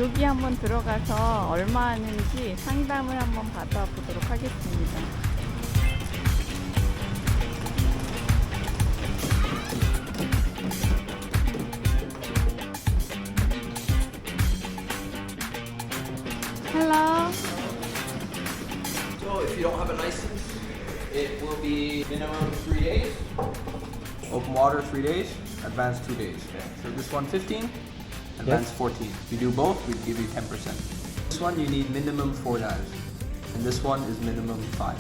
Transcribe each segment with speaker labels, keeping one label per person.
Speaker 1: 여기 한번 들어가서 얼마 하는지 상담을 한번 받아보도록 하겠습니다. Hello.
Speaker 2: So if you don't have a license, it will be minimum 3 days. Open water 3 days, advanced 2 days. So this one 15, advanced 14. If you do both, we give you 10%. This one you need minimum 4 dives, and this one is minimum 5.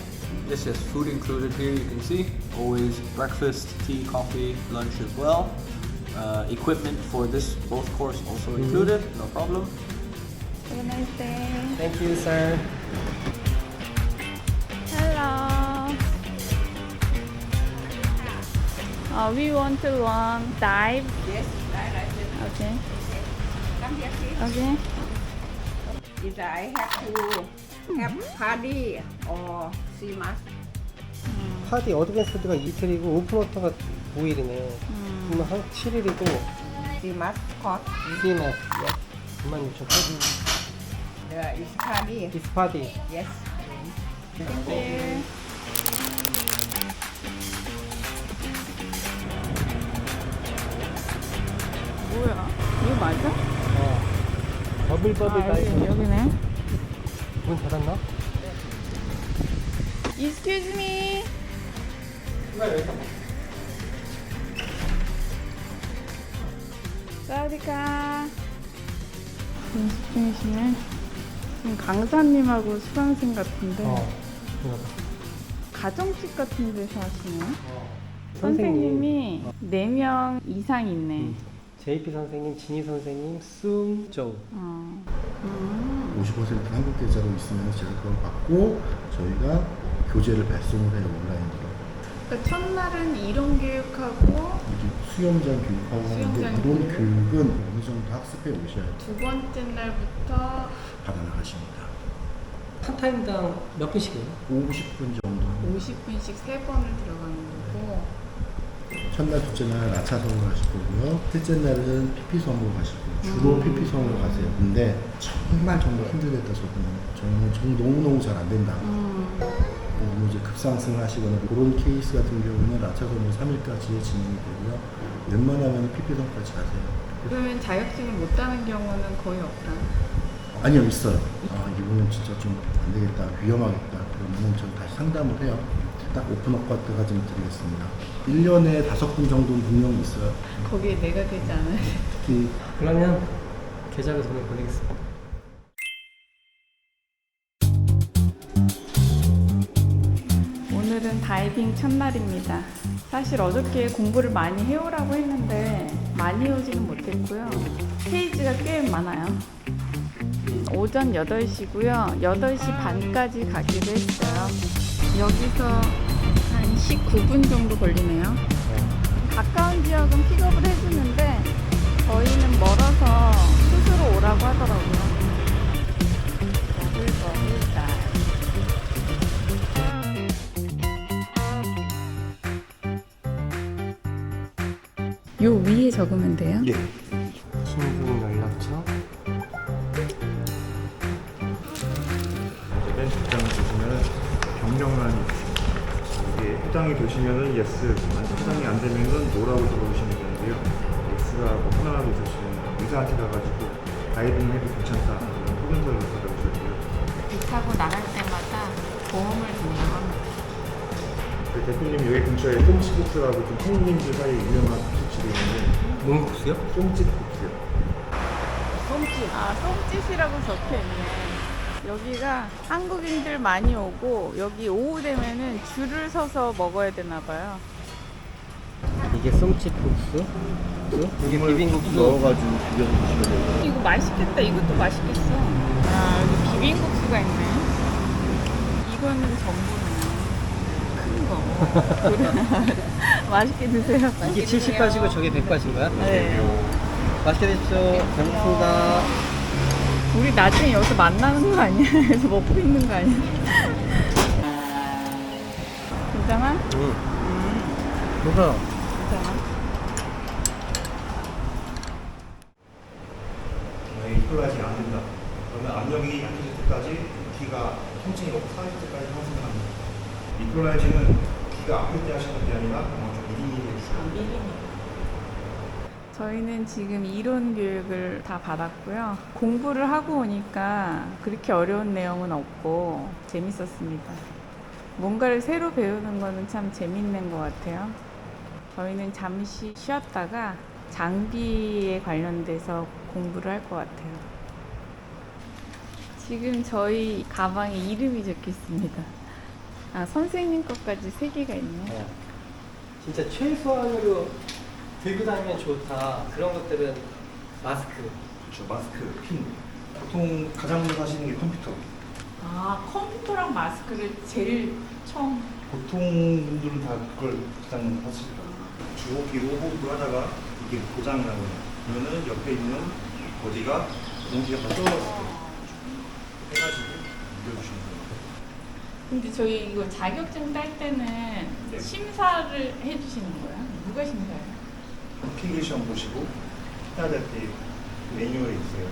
Speaker 2: This is food included here, you can see. Always breakfast, tea, coffee, lunch as well. Equipment for this both course also included, no problem.
Speaker 1: Have a nice day.
Speaker 3: Thank you, sir.
Speaker 1: Hello. We want to dive.
Speaker 4: Yes, right.
Speaker 1: Okay.
Speaker 4: Come here, please.
Speaker 1: Okay.
Speaker 4: Either I have to have party or see mass.
Speaker 3: 파디 어드밴스드가 이틀이고 오픈워터가 5일이네. 그러면 한 7일이고
Speaker 4: See mass cost.
Speaker 3: CMS 96,000.
Speaker 4: There is party.
Speaker 3: 디스 파디.
Speaker 4: Yes.
Speaker 1: Thank you. 뭐야? 이거 맞아?
Speaker 3: 버블버블 다이브.
Speaker 1: 여기네.
Speaker 3: 문 닫았나?
Speaker 1: Excuse me. 사우디카. 연습 중이시네. 지금 강사님하고 수강생 같은데
Speaker 3: 그런가 봐.
Speaker 1: 가정집 같은 데서 하시네요. 선생님이 4명 이상 있네.
Speaker 3: JP 선생님, 진희 선생님, 숨조.
Speaker 5: 50% 한국 계좌로 있으면 제가 그걸 받고 저희가 교재를 배송을 해요, 온라인으로.
Speaker 1: 그러니까 첫날은 이론 교육하고
Speaker 5: 이제 수영장 교육하고 하는데
Speaker 1: 수영장
Speaker 5: 이론
Speaker 1: 교육.
Speaker 5: 교육은 어느 정도 학습해 오셔야
Speaker 1: 두 번째 날부터
Speaker 5: 받아나가십니다.
Speaker 3: 한 타임당 몇 분씩이에요?
Speaker 5: 50분 정도.
Speaker 1: 50분씩 3번을 들어가는 거고.
Speaker 5: 첫날, 둘째 날 라차성으로 가실 거고요. 셋째 날은 피피성으로 가실 거예요. 주로 피피성으로 가세요. 근데 정말 힘들겠다, 저는 너무너무 잘 안 된다. 너무 이제 급상승을 하시거나 그런 케이스 같은 경우는 라차성으로 3일까지 진행이 되고요. 웬만하면 피피성까지 가세요.
Speaker 1: 그러면 자격증을 못 따는 경우는 거의 없다.
Speaker 5: 아니요, 있어요. 이분은 진짜 좀 안 되겠다, 위험하겠다. 그러면 저 다시 상담을 해요. 딱 오픈업과 때까지 드리겠습니다. 1년에 5분 정도는 분명히 있어요.
Speaker 1: 거기에 내가 되지 않아요?
Speaker 5: 특히
Speaker 3: 그러면 계좌를 돈을 보내겠습니다.
Speaker 1: 오늘은 다이빙 첫날입니다. 사실 어저께 공부를 많이 해오라고 했는데 많이 해오지는 못했고요. 페이지가 꽤 많아요. 오전 8시고요. 8시 반까지 가기로 했어요. 여기서 한 19분 정도 걸리네요. 가까운 지역은 픽업을 해주는데 저희는 멀어서 스스로 오라고 하더라고요. 요 위에 적으면 돼요?
Speaker 5: 예.
Speaker 3: 신분 연락처.
Speaker 6: 이제 맨 뒷장을 보시면 경력란이 이게 해당이 되시면은 예스, 해당이 안 되면은 노라고 적어주시면 되는데요. 예스가 뭐 하나라도 있으시면 의사한테 가가지고 다이빙 해도 괜찮다 이런 소견서를 받아주셔야 돼요.
Speaker 1: 배 타고 나갈 때마다 보험을 든다고 합니다.
Speaker 6: 그 대표님 여기 근처에 똥치국수라고 좀 손님들 사이에 유명한 국수집이 있는데
Speaker 3: 농국수요?
Speaker 6: 똥집국수요.
Speaker 1: 똥짓이라고 적혀있네. 여기가 한국인들 많이 오고 여기 오후 되면은 줄을 서서 먹어야 되나봐요.
Speaker 3: 이게 쏨집 국수. 이게 비빔국수.
Speaker 5: 넣어가지고 비벼서 드시면 돼요.
Speaker 1: 이거 맛있겠다. 이것도 맛있겠어. 여기 비빔국수가 있네. 이거는 전부네. 큰 거. 맛있게 드세요.
Speaker 3: 이게 70바시고 저게 100바신 거야?
Speaker 1: 네.
Speaker 3: 맛있게 드십시오. 잘 먹습니다.
Speaker 1: 우리 나중에 여기서 만나는 거 아니야? 그래서 먹고 있는 거 아니야? 괜찮아?
Speaker 3: 그래서
Speaker 1: 괜찮아.
Speaker 6: 이걸로 아직 안 된다. 그러면 압력이 약해질 때까지 귀가 통증이 없고 사라질 때까지 하시면 합니다. 미크로라이징은 귀가 아플 때 하시는 게 아니라 좀 미리미리 해주세요.
Speaker 1: 저희는 지금 이론 교육을 다 받았고요. 공부를 하고 오니까 그렇게 어려운 내용은 없고 재밌었습니다. 뭔가를 새로 배우는 거는 참 재밌는 것 같아요. 저희는 잠시 쉬었다가 장비에 관련돼서 공부를 할 것 같아요. 지금 저희 가방에 이름이 적혀 있습니다. 아, 선생님 것까지 3개가 있네.
Speaker 3: 진짜 최소한으로 들고 다니면 좋다. 그런 것들은 마스크.
Speaker 6: 그렇죠. 마스크, 핀. 보통 가장 먼저 하시는 게 컴퓨터.
Speaker 1: 아, 컴퓨터랑 마스크를 제일 처음.
Speaker 6: 보통 분들은 다 그걸 가장 하시죠. 주호기로 호흡을 하다가 이게 고장이 나거나 그러면은 옆에 있는 어디가 공기가 다 떨어졌어요. 해가지고 눌러주시면 돼요.
Speaker 1: 근데 저희 이거 자격증 딸 때는
Speaker 6: 네.
Speaker 1: 심사를 해주시는 거예요? 누가 심사해요?
Speaker 6: 필기 시험 보시고 해야 될 때 매뉴얼이 있어요.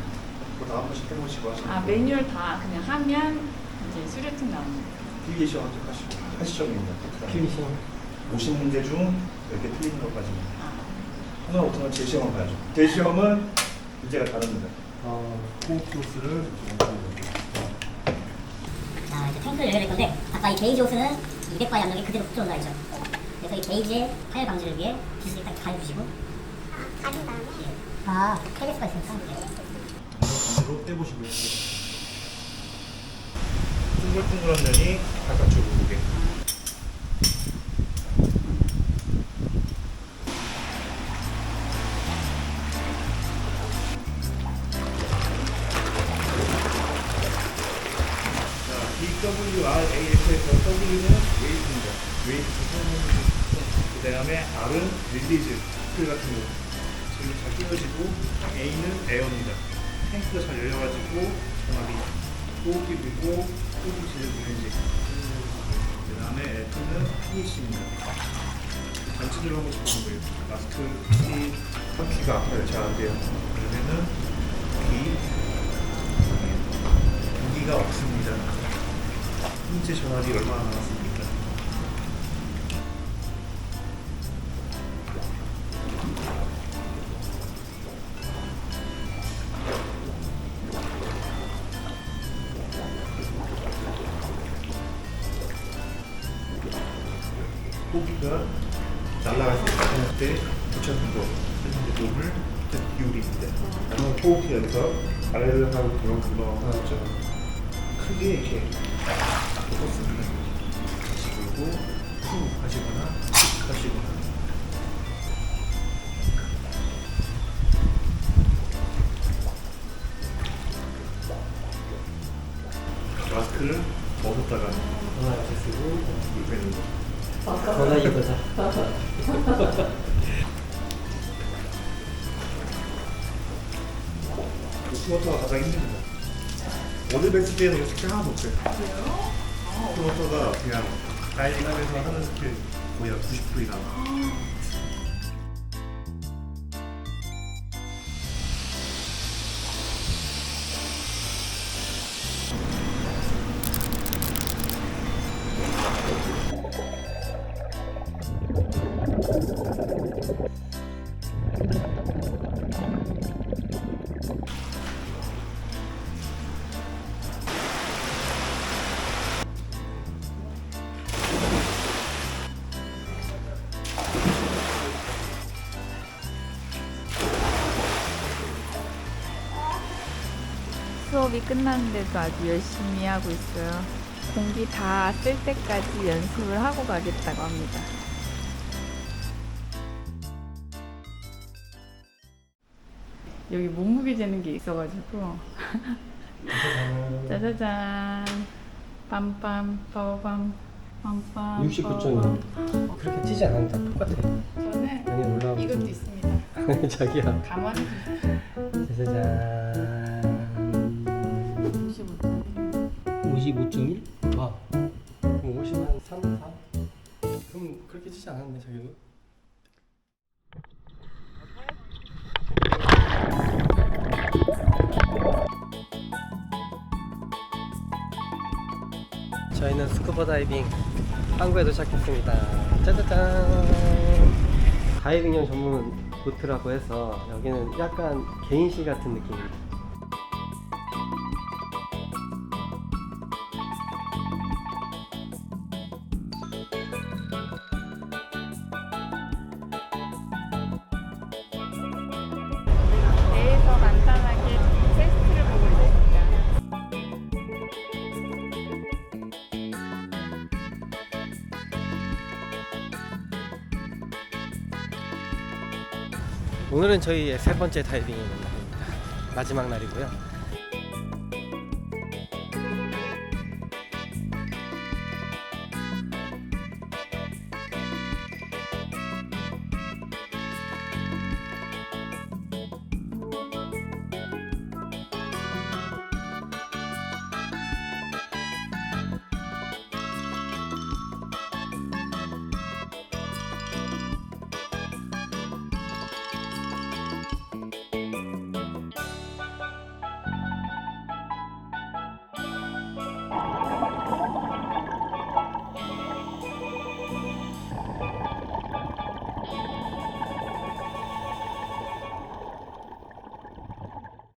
Speaker 6: 그거 다 한 번씩 해보시고 하시면
Speaker 1: 아,
Speaker 6: 돼요.
Speaker 1: 매뉴얼 다 그냥 하면 이제 수료증 나오는 거예요?
Speaker 6: 필기 시험 합격하시고 80점입니다.
Speaker 3: 필기시험.
Speaker 6: 50문제 중 10개 틀리는 것까지.
Speaker 1: 아,
Speaker 6: 하나 못하면 제시험을 봐야죠. 제시험은 문제가 다릅니다.
Speaker 3: 어,
Speaker 6: 호흡 코스를 공부하는
Speaker 7: 자, 이제 탱크를 열려야 될 건데 아까 이 게이지 호스는 200바의 압력이 그대로 붙어 올라 있죠. 그래서 이 게이지의 파열 방지를 위해 빗을 딱 가려주시고 가진 다음에 아, KBS가 있으니까
Speaker 6: 반대로 떼보시고요. 둥글둥글한 면이 바깥쪽으로 오게. WRAF에서 W는 웨이트입니다. 웨이트 그 다음에 R은 릴리즈, 스킬 같은 거. 지금 잘 끼워지고 A는 에어입니다. 탱크가 잘 열려가지고 전압이 호흡기 들고 호흡기 제대로 되는지. 그 다음에 F는 피니시입니다. 단체대로 하고 싶은 거예요. 마스크, 귀가 아파요. 잘 안 돼요. 그러면은 무기가 없습니다. 현재 전압이 얼마나 남았습니까? 호기가 날아갈 수 있을 때 붙여준 거 몸을 기울입니다. 그러면 호흡이 여기서 아래를 하고 굴렁굴렁 크게 이렇게 뻗습니다. 다시 돌고 푹 하시거나 푹 하시거나. 마스크를 벗었다가
Speaker 3: 전화 이렇게 쓰고
Speaker 6: 빼는 거.
Speaker 3: 전화 이거자.
Speaker 6: 스모터가 가장 힘듭니다. 오늘벤치 때는 이거 스킬 하나도 없어요. 스모터가 그냥 다이빙하면서 하는 스킬 거의 한 90% 이상.
Speaker 1: 수업이 끝났는데도 아주 열심히 하고 있어요. 공기 다 쓸 때까지 연습을 하고 가겠다고 합니다. 여기 몸무게 재는 게 있어가지고 짜자잔 빰빰 빠밤 빰빰
Speaker 3: 69.2. 그렇게 튀지 않았는데 다 똑같아.
Speaker 1: 저는
Speaker 3: 많이 올라오고.
Speaker 1: 이것도 있습니다.
Speaker 3: 자기야.
Speaker 1: 가만히
Speaker 3: 짜자잔. 55.1? 와. 그럼 50한 3, 4? 그럼 그렇게 튀지 않았네 자기도. 저희는 스쿠버 다이빙 항구에 도착했습니다. 짜자잔. 다이빙용 전문 보트라고 해서 여기는 약간 개인실 같은 느낌입니다.
Speaker 1: 배에서 간단하게 테스트를 보고 있습니다.
Speaker 3: 오늘은 저희의 세 번째 다이빙 날입니다. 마지막 날이고요.